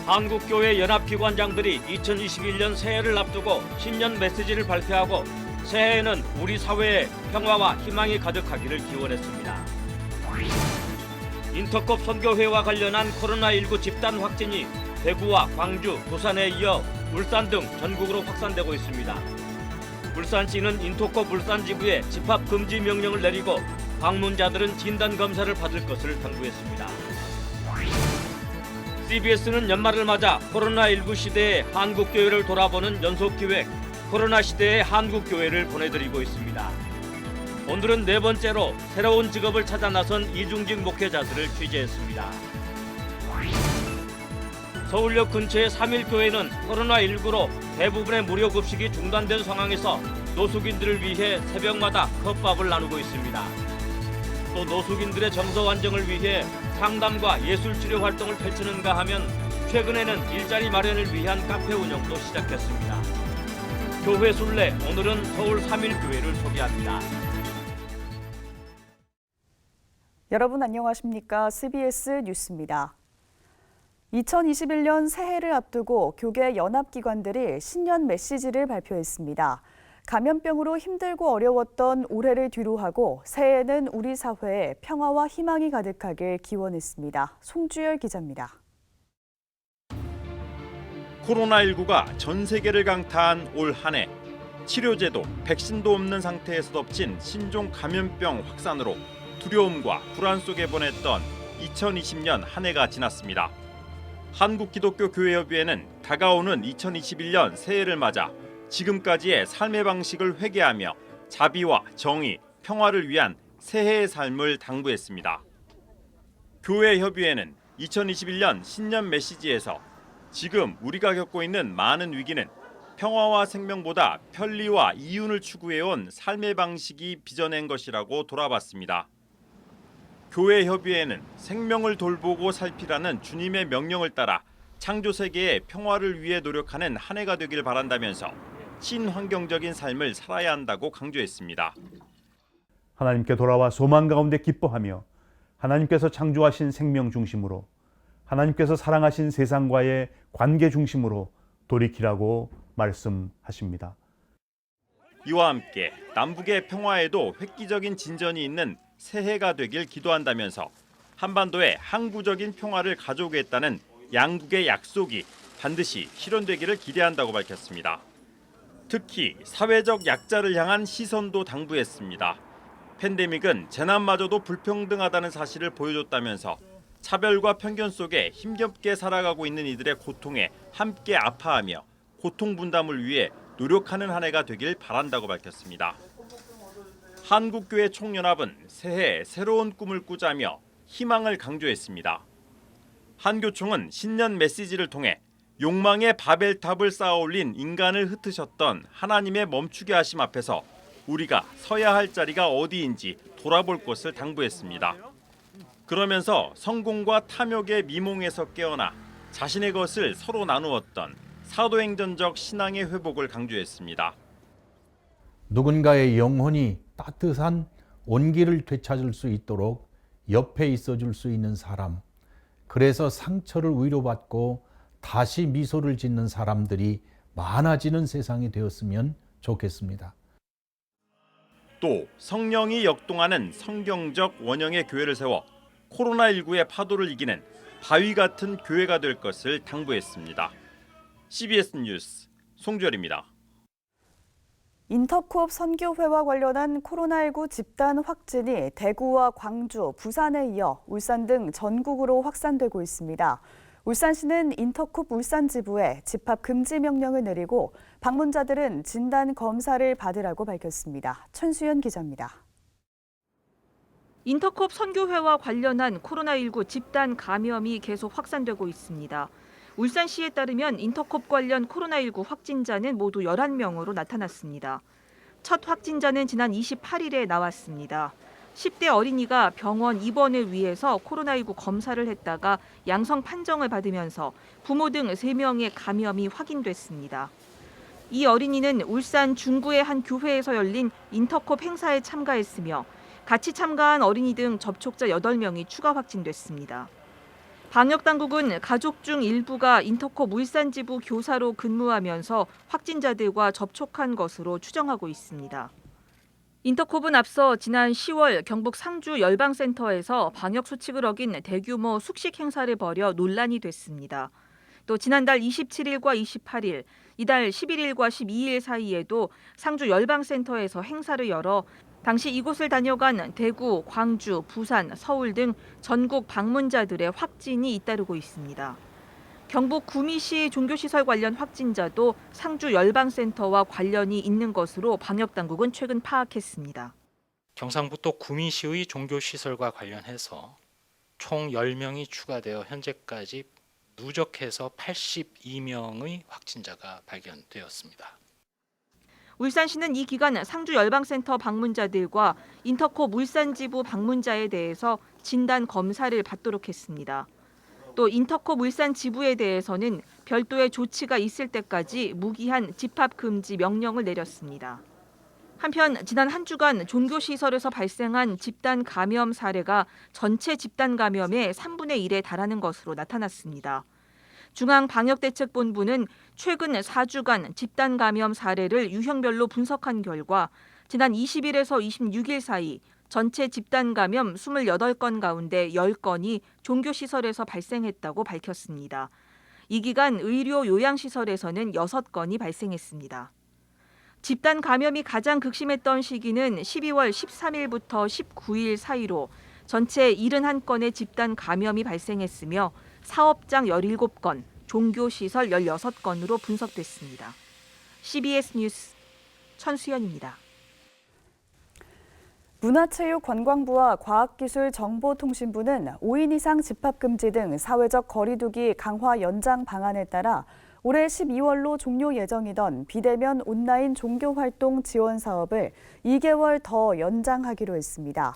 한국교회 연합기관장들이 2021년 새해를 앞두고 신년 메시지를 발표하고 새해에는 우리 사회에 평화와 희망이 가득하기를 기원했습니다. 인터컵 선교회와 관련한 코로나19 집단 확진이 대구와 광주, 부산에 이어 울산 등 전국으로 확산되고 있습니다. 울산시는 인터컵 울산 지부에 집합 금지 명령을 내리고 방문자들은 진단 검사를 받을 것을 당부했습니다. CBS는 연말을 맞아 코로나19 시대의 한국교회를 돌아보는 연속기획 코로나 시대의 한국교회를 보내드리고 있습니다. 오늘은 네 번째로 새로운 직업을 찾아 나선 이중직 목회자들을 취재했습니다. 서울역 근처의 3일교회는 코로나19로 대부분의 무료급식이 중단된 상황에서 노숙인들을 위해 새벽마다 컵밥을 나누고 있습니다. 또 노숙인들의 정서 안정을 위해 상담과 예술치료 활동을 펼치는가 하면 최근에는 일자리 마련을 위한 카페 운영도 시작했습니다. 교회 순례, 오늘은 서울 3일교회를 소개합니다. 여러분 안녕하십니까? CBS 뉴스입니다. 2021년 새해를 앞두고 교계 연합기관들이 신년 메시지를 발표했습니다. 감염병으로 힘들고 어려웠던 올해를 뒤로하고 새해에는 우리 사회에 평화와 희망이 가득하길 기원했습니다. 송주열 기자입니다. 코로나19가 전 세계를 강타한 올 한 해. 치료제도, 백신도 없는 상태에서 덮친 신종 감염병 확산으로 두려움과 불안 속에 보냈던 2020년 한 해가 지났습니다. 한국기독교교회협의회는 다가오는 2021년 새해를 맞아 지금까지의 삶의 방식을 회개하며 자비와 정의, 평화를 위한 새해의 삶을 당부했습니다. 교회협의회는 2021년 신년 메시지에서 지금 우리가 겪고 있는 많은 위기는 평화와 생명보다 편리와 이윤을 추구해온 삶의 방식이 빚어낸 것이라고 돌아봤습니다. 교회협의회는 생명을 돌보고 살피라는 주님의 명령을 따라 창조 세계의 평화를 위해 노력하는 한 해가 되길 바란다면서 친환경적인 삶을 살아야 한다고 강조했습니다. 하나님께 돌아와 소망 가운데 기뻐하며 하나님께서 창조하신 생명 중심으로 하나님께서 사랑하신 세상과의 관계 중심으로 돌이키라고 말씀하십니다. 이와 함께 남북의 평화에도 획기적인 진전이 있는 새해가 되길 기도한다면서 한반도에 항구적인 평화를 가져오겠다는 양국의 약속이 반드시 실현되기를 기대한다고 밝혔습니다. 특히 사회적 약자를 향한 시선도 당부했습니다. 팬데믹은 재난마저도 불평등하다는 사실을 보여줬다면서 차별과 편견 속에 힘겹게 살아가고 있는 이들의 고통에 함께 아파하며 고통 분담을 위해 노력하는 한 해가 되길 바란다고 밝혔습니다. 한국교회 총연합은 새해 새로운 꿈을 꾸자며 희망을 강조했습니다. 한교총은 신년 메시지를 통해 욕망의 바벨탑을 쌓아올린 인간을 흩으셨던 하나님의 멈추게 하심 앞에서 우리가 서야 할 자리가 어디인지 돌아볼 것을 당부했습니다. 그러면서 성공과 탐욕의 미몽에서 깨어나 자신의 것을 서로 나누었던 사도행전적 신앙의 회복을 강조했습니다. 누군가의 영혼이 따뜻한 온기를 되찾을 수 있도록 옆에 있어줄 수 있는 사람, 그래서 상처를 위로받고 다시 미소를 짓는 사람들이 많아지는 세상이 되었으면 좋겠습니다. 또 성령이 역동하는 성경적 원형의 교회를 세워 코로나19의 파도를 이기는 바위 같은 교회가 될 것을 당부했습니다. CBS 뉴스 송주열입니다. 인터컵 선교회와 관련한 코로나19 집단 확진이 대구와 광주, 부산에 이어 울산 등 전국으로 확산되고 있습니다. 울산시는 인터컵 울산 지부에 집합 금지 명령을 내리고 방문자들은 진단 검사를 받으라고 밝혔습니다. 천수연 기자입니다. 인터컵 선교회와 관련한 코로나19 집단 감염이 계속 확산되고 있습니다. 울산시에 따르면 인터컵 관련 코로나19 확진자는 모두 11명으로 나타났습니다. 첫 확진자는 지난 28일에 나왔습니다. 10대 어린이가 병원 입원을 위해서 코로나19 검사를 했다가 양성 판정을 받으면서 부모 등 3명의 감염이 확인됐습니다. 이 어린이는 울산 중구의 한 교회에서 열린 인터컵 행사에 참가했으며 같이 참가한 어린이 등 접촉자 8명이 추가 확진됐습니다. 방역당국은 가족 중 일부가 인터콥 울산지부 교사로 근무하면서 확진자들과 접촉한 것으로 추정하고 있습니다. 인터콥은 앞서 지난 10월 경북 상주 열방센터에서 방역수칙을 어긴 대규모 숙식 행사를 벌여 논란이 됐습니다. 또 지난달 27일과 28일, 이달 11일과 12일 사이에도 상주 열방센터에서 행사를 열어 당시 이곳을 다녀간 대구, 광주, 부산, 서울 등 전국 방문자들의 확진이 잇따르고 있습니다. 경북 구미시 종교시설 관련 확진자도 상주 열방센터와 관련이 있는 것으로 방역당국은 최근 파악했습니다. 경상북도 구미시의 종교시설과 관련해서 총 10명이 추가되어 현재까지 누적해서 82명의 확진자가 발견되었습니다. 울산시는 이 기간 상주 열방센터 방문자들과 인터콥 울산지부 방문자에 대해서 진단 검사를 받도록 했습니다. 또 인터콥 울산지부에 대해서는 별도의 조치가 있을 때까지 무기한 집합 금지 명령을 내렸습니다. 한편 지난 한 주간 종교시설에서 발생한 집단 감염 사례가 전체 집단 감염의 3분의 1에 달하는 것으로 나타났습니다. 중앙방역대책본부는 최근 4주간 집단 감염 사례를 유형별로 분석한 결과 지난 20일에서 26일 사이 전체 집단 감염 28건 가운데 10건이 종교시설에서 발생했다고 밝혔습니다. 이 기간 의료 요양시설에서는 6건이 발생했습니다. 집단 감염이 가장 극심했던 시기는 12월 13일부터 19일 사이로 전체 71건의 집단 감염이 발생했으며 사업장 17건, 종교시설 16건으로 분석됐습니다. CBS 뉴스 천수연입니다. 문화체육관광부와 과학기술정보통신부는 5인 이상 집합금지 등 사회적 거리두기 강화 연장 방안에 따라 올해 12월로 종료 예정이던 비대면 온라인 종교활동 지원 사업을 2개월 더 연장하기로 했습니다.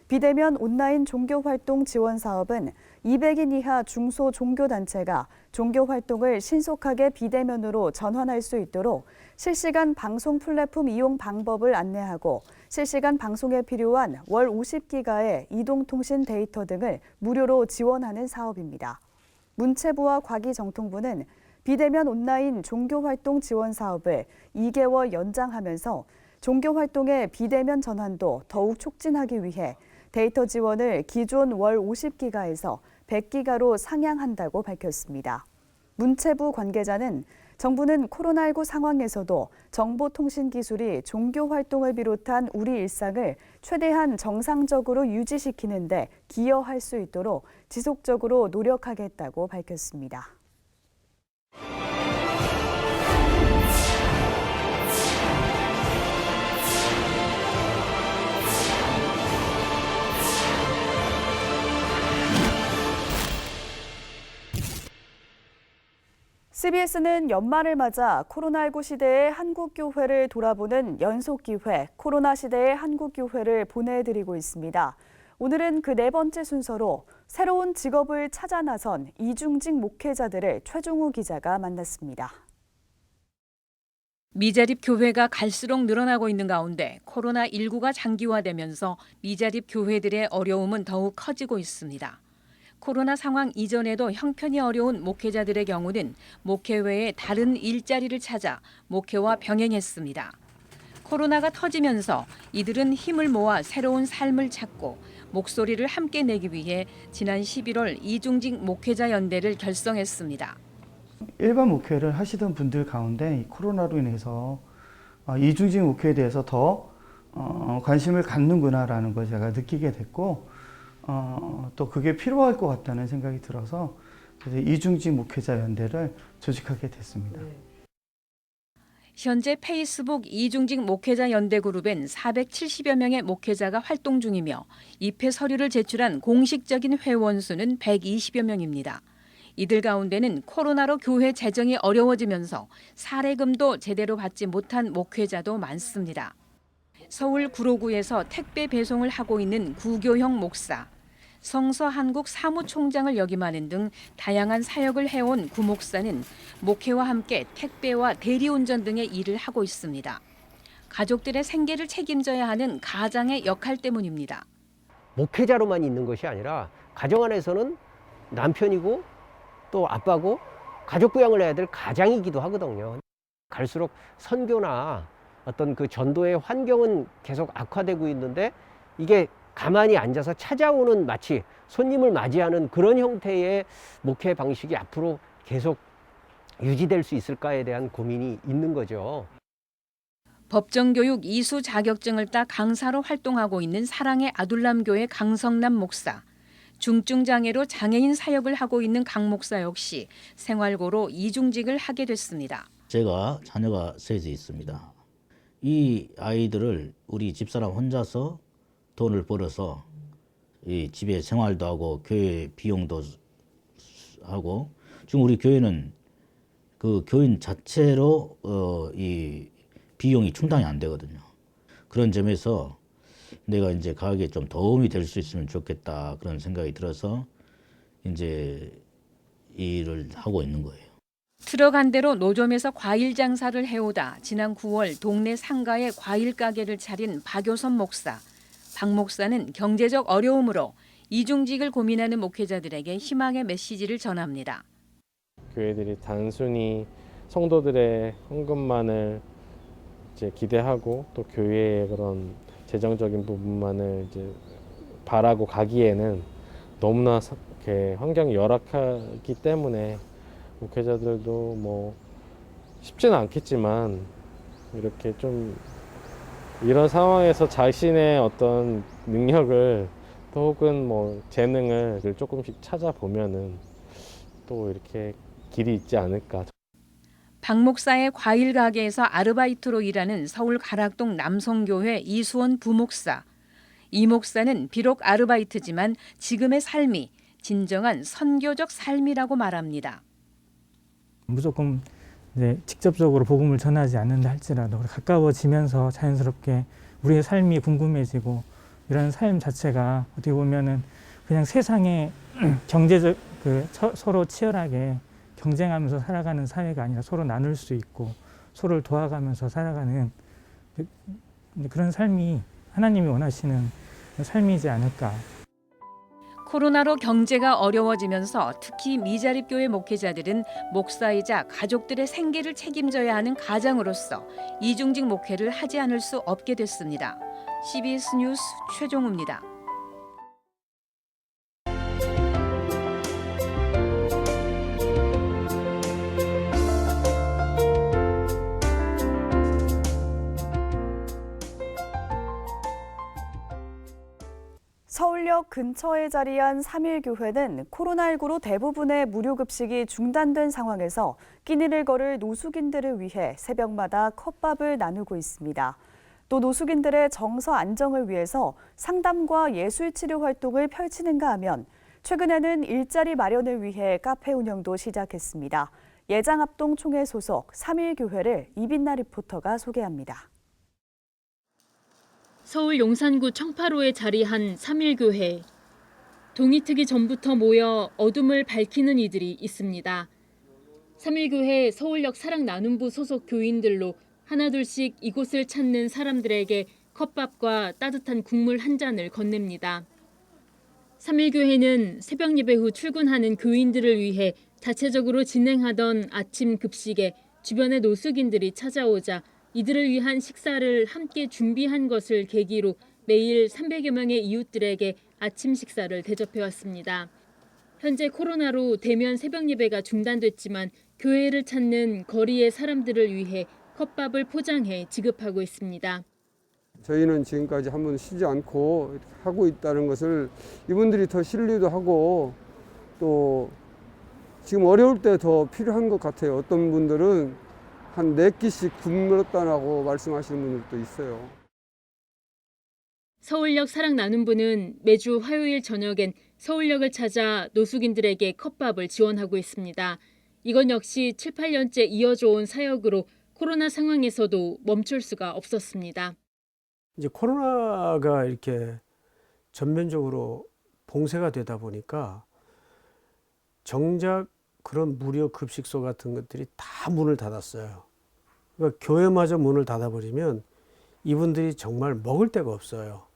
비대면 온라인 종교활동 지원 사업은 200인 이하 중소 종교단체가 종교활동을 신속하게 비대면으로 전환할 수 있도록 실시간 방송 플랫폼 이용 방법을 안내하고 실시간 방송에 필요한 월 50기가의 이동통신 데이터 등을 무료로 지원하는 사업입니다. 문체부와 과기정통부는 비대면 온라인 종교활동 지원 사업을 2개월 연장하면서 종교활동의 비대면 전환도 더욱 촉진하기 위해 데이터 지원을 기존 월 50기가에서 100기가로 상향한다고 밝혔습니다. 문체부 관계자는 정부는 코로나19 상황에서도 정보통신 기술이 종교활동을 비롯한 우리 일상을 최대한 정상적으로 유지시키는 데 기여할 수 있도록 지속적으로 노력하겠다고 밝혔습니다. CBS는 연말을 맞아 코로나19 시대의 한국교회를 돌아보는 연속기회, 코로나 시대의 한국교회를 보내드리고 있습니다. 오늘은 그 네 번째 순서로 새로운 직업을 찾아 나선 이중직 목회자들을 최종우 기자가 만났습니다. 미자립 교회가 갈수록 늘어나고 있는 가운데 코로나19가 장기화되면서 미자립 교회들의 어려움은 더욱 커지고 있습니다. 코로나 상황 이전에도 형편이 어려운 목회자들의 경우는 목회 외에 다른 일자리를 찾아 목회와 병행했습니다. 코로나가 터지면서 이들은 힘을 모아 새로운 삶을 찾고 목소리를 함께 내기 위해 지난 11월 이중직 목회자 연대를 결성했습니다. 일반 목회를 하시던 분들 가운데 코로나로 인해서 이중직 목회에 대해서 더 관심을 갖는구나라는 걸 제가 느끼게 됐고 또 그게 필요할 것 같다는 생각이 들어서 이중직 목회자 연대를 조직하게 됐습니다. 현재 페이스북 이중직 목회자 연대 그룹엔 470여 명의 목회자가 활동 중이며 입회 서류를 제출한 공식적인 회원 수는 120여 명입니다. 이들 가운데는 코로나로 교회 재정이 어려워지면서 사례금도 제대로 받지 못한 목회자도 많습니다. 서울 구로구에서 택배 배송을 하고 있는 구교형 목사, 성서한국 사무총장을 역임하는 등 다양한 사역을 해온 구 목사는 목회와 함께 택배와 대리운전 등의 일을 하고 있습니다. 가족들의 생계를 책임져야 하는 가장의 역할 때문입니다. 목회자로만 있는 것이 아니라 가정 안에서는 남편이고 또 아빠고 가족 부양을 해야 될 가장이기도 하거든요. 갈수록 선교나 어떤 그 전도의 환경은 계속 악화되고 있는데 이게 가만히 앉아서 찾아오는 마치 손님을 맞이하는 그런 형태의 목회 방식이 앞으로 계속 유지될 수 있을까에 대한 고민이 있는 거죠. 법정교육 이수 자격증을 따 강사로 활동하고 있는 사랑의 아둘람교회 강성남 목사. 중증장애로 장애인 사역을 하고 있는 강 목사 역시 생활고로 이중직을 하게 됐습니다. 제가 자녀가 셋이 있습니다. 이 아이들을 우리 집사람 혼자서 돈을 벌어서 이 집에 생활도 하고 교회 비용도 하고, 지금 우리 교회는 그 교인 자체로 이 비용이 충당이 안 되거든요. 그런 점에서 내가 이제 가게에 좀 도움이 될 수 있으면 좋겠다, 그런 생각이 들어서 이제 이 일을 하고 있는 거예요. 트럭 한 대로 노점에서 과일 장사를 해오다 지난 9월 동네 상가에 과일 가게를 차린 박효선 목사. 박 목사는 경제적 어려움으로 이중직을 고민하는 목회자들에게 희망의 메시지를 전합니다. 교회들이 단순히 성도들의 헌금만을 이제 기대하고 또 교회의 그런 재정적인 부분만을 이제 바라고 가기에는 너무나 이렇게 환경이 열악하기 때문에 목회자들도 뭐 쉽지는 않겠지만 이렇게 좀 이런 상황에서 자신의 어떤 능력을 또 혹은 뭐 재능을 조금씩 찾아보면은 또 이렇게 길이 있지 않을까. 박 목사의 과일 가게에서 아르바이트로 일하는 서울 가락동 남성교회 이수원 부목사. 이 목사는 비록 아르바이트지만 지금의 삶이 진정한 선교적 삶이라고 말합니다. 무조건 이제 직접적으로 복음을 전하지 않는다 할지라도 가까워지면서 자연스럽게 우리의 삶이 궁금해지고 이런 삶 자체가 어떻게 보면은 그냥 세상에 경제적 서로 치열하게 경쟁하면서 살아가는 사회가 아니라 서로 나눌 수 있고 서로를 도와가면서 살아가는 그런 삶이 하나님이 원하시는 삶이지 않을까. 코로나로 경제가 어려워지면서 특히 미자립교회 목회자들은 목사이자 가족들의 생계를 책임져야 하는 가장으로서 이중직 목회를 하지 않을 수 없게 됐습니다. CBS 뉴스 최종우입니다. 서울역 근처에 자리한 3.1교회는 코로나19로 대부분의 무료급식이 중단된 상황에서 끼니를 걸을 노숙인들을 위해 새벽마다 컵밥을 나누고 있습니다. 또 노숙인들의 정서 안정을 위해서 상담과 예술치료 활동을 펼치는가 하면 최근에는 일자리 마련을 위해 카페 운영도 시작했습니다. 예장합동 총회 소속 3.1교회를 이빈나 리포터가 소개합니다. 서울 용산구 청파로에 자리한 3.1교회. 동이 트기 전부터 모여 어둠을 밝히는 이들이 있습니다. 3.1교회 서울역 사랑나눔부 소속 교인들로 하나둘씩 이곳을 찾는 사람들에게 컵밥과 따뜻한 국물 한 잔을 건넵니다. 3.1교회는 새벽 예배 후 출근하는 교인들을 위해 자체적으로 진행하던 아침 급식에 주변의 노숙인들이 찾아오자 이들을 위한 식사를 함께 준비한 것을 계기로 매일 300여 명의 이웃들에게 아침 식사를 대접해왔습니다. 현재 코로나로 대면 새벽 예배가 중단됐지만 교회를 찾는 거리의 사람들을 위해 컵밥을 포장해 지급하고 있습니다. 저희는 지금까지 한 번 쉬지 않고 하고 있다는 것을 이분들이 더 신뢰도 하고 또 지금 어려울 때 더 필요한 것 같아요. 어떤 분들은 한 4끼씩 굶었다라고 말씀하시는 분들도 있어요. 서울역 사랑나눔부는 매주 화요일 저녁엔 서울역을 찾아 노숙인들에게 컵밥을 지원하고 있습니다. 이건 역시 7, 8년째 이어져 온 사역으로 코로나 상황에서도 멈출 수가 없었습니다. 이제 코로나가 이렇게 전면적으로 봉쇄가 되다 보니까 정작 그런 무료 급식소 같은 것들이 다 문을 닫았어요. 그러니까 교회마저 문을 닫아버리면 이분들이 정말 먹을 데가 없어요.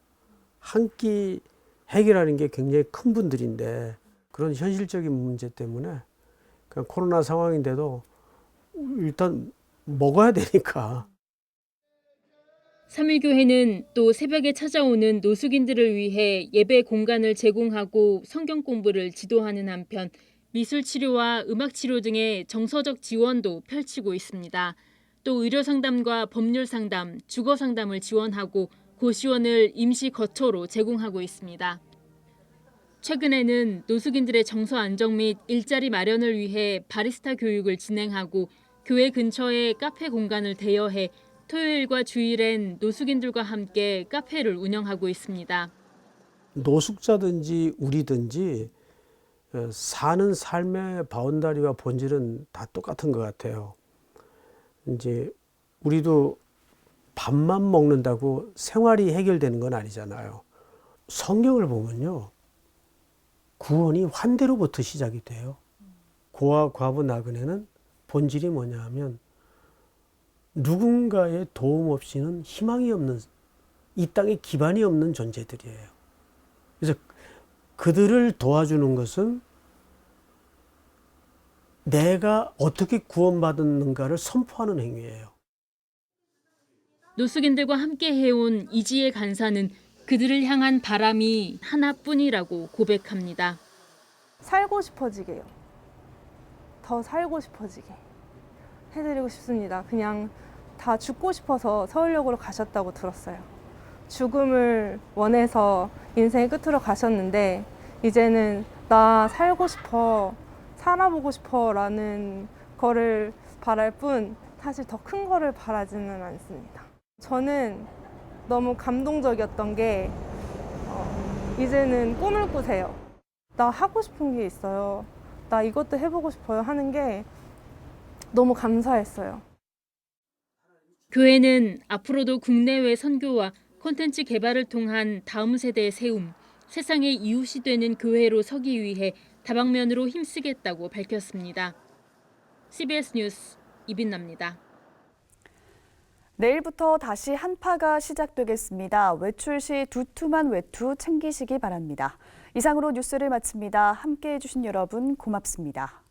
한 끼 해결하는 게 굉장히 큰 분들인데 그런 현실적인 문제 때문에 그냥 코로나 상황인데도 일단 먹어야 되니까. 3.1교회는 또 새벽에 찾아오는 노숙인들을 위해 예배 공간을 제공하고 성경 공부를 지도하는 한편 미술 치료와 음악 치료 등의 정서적 지원도 펼치고 있습니다. 또 의료 상담과 법률 상담, 주거 상담을 지원하고 고시원을 임시 거처로 제공하고 있습니다. 최근에는 노숙인들의 정서 안정 및 일자리 마련을 위해 바리스타 교육을 진행하고 교회 근처에 카페 공간을 대여해 토요일과 주일엔 노숙인들과 함께 카페를 운영하고 있습니다. 노숙자든지 우리든지 사는 삶의 바운다리와 본질은 다 똑같은 것 같아요. 이제 우리도 밥만 먹는다고 생활이 해결되는 건 아니잖아요. 성경을 보면요, 구원이 환대로부터 시작이 돼요. 고아, 과부, 나그네는 본질이 뭐냐 하면 누군가의 도움 없이는 희망이 없는, 이 땅에 기반이 없는 존재들이에요. 그래서 그들을 도와주는 것은 내가 어떻게 구원받았는가를 선포하는 행위예요. 노숙인들과 함께 해온 이지혜 간사는 그들을 향한 바람이 하나뿐이라고 고백합니다. 살고 싶어지게요. 더 살고 싶어지게 해드리고 싶습니다. 그냥 다 죽고 싶어서 서울역으로 가셨다고 들었어요. 죽음을 원해서 인생의 끝으로 가셨는데 이제는 나 살고 싶어, 살아보고 싶어라는 거를 바랄 뿐 사실 더 큰 거를 바라지는 않습니다. 저는 너무 감동적이었던 게 이제는 꿈을 꾸세요. 나 하고 싶은 게 있어요. 나 이것도 해보고 싶어요 하는 게 너무 감사했어요. 교회는 앞으로도 국내외 선교와 콘텐츠 개발을 통한 다음 세대의 세움, 세상의 이웃이 되는 교회로 서기 위해 다방면으로 힘쓰겠다고 밝혔습니다. CBS 뉴스 이빈나입니다. 내일부터 다시 한파가 시작되겠습니다. 외출 시 두툼한 외투 챙기시기 바랍니다. 이상으로 뉴스를 마칩니다. 함께해 주신 여러분 고맙습니다.